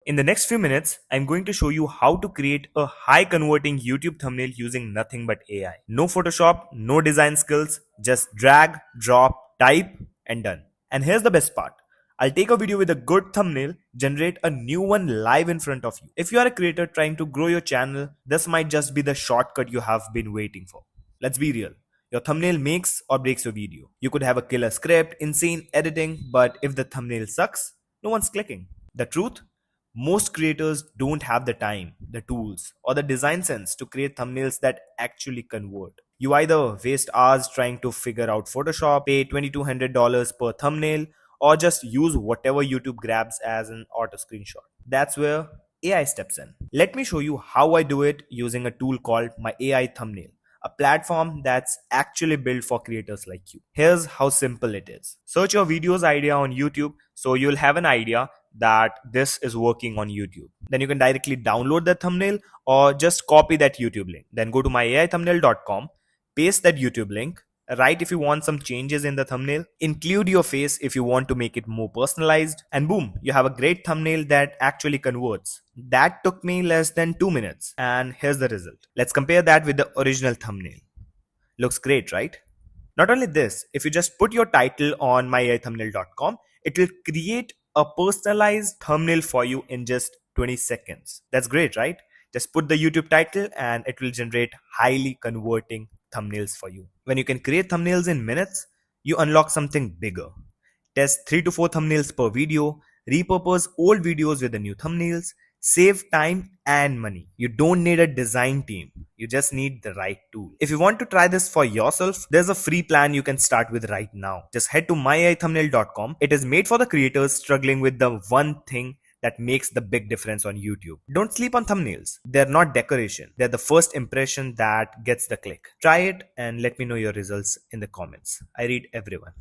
In the next few minutes, I'm going to show you how to create a high converting YouTube thumbnail using nothing but AI. No Photoshop, no design skills, just drag, drop, type, and done. And here's the best part. I'll take a video with a good thumbnail, generate a new one live in front of you. If you are a creator trying to grow your channel, this might just be the shortcut you have been waiting for. Let's be real. Your thumbnail makes or breaks your video. You could have a killer script, insane editing, but if the thumbnail sucks, no one's clicking. The truth? Most creators don't have the time, the tools, or the design sense to create thumbnails that actually convert. You either waste hours trying to figure out Photoshop, pay $2,200 per thumbnail, or just use whatever YouTube grabs as an auto screenshot. That's where AI steps in. Let me show you how I do it using a tool called myAIthumbnail, a platform that's actually built for creators like you. Here's how simple it is. Search your videos idea on YouTube so you'll have an idea that this is working on YouTube. Then you can directly download the thumbnail or just copy that YouTube link. Then go to myAIthumbnail.com, paste that YouTube link, write if you want some changes in the thumbnail, include your face if you want to make it more personalized, and boom, you have a great thumbnail that actually converts. That took me less than 2 minutes, and here's the result. Let's compare that with the original thumbnail. Looks great, right? Not only this, if you just put your title on myAIthumbnail.com, it will create a personalized thumbnail for you in just 20 seconds. That's great, right? Just put the YouTube title and it will generate highly converting thumbnails for you. When you can create thumbnails in minutes, you unlock something bigger. Test 3 to 4 thumbnails per video, repurpose old videos with the new thumbnails, save time and money. You don't need a design team. You just need the right tool. If you want to try this for yourself, there's a free plan you can start with right now. Just head to myAIthumbnail.com. It is made for the creators struggling with the one thing that makes the big difference on YouTube. Don't sleep on thumbnails. They're not decoration. They're the first impression that gets the click. Try it and let me know your results in the comments. I read everyone.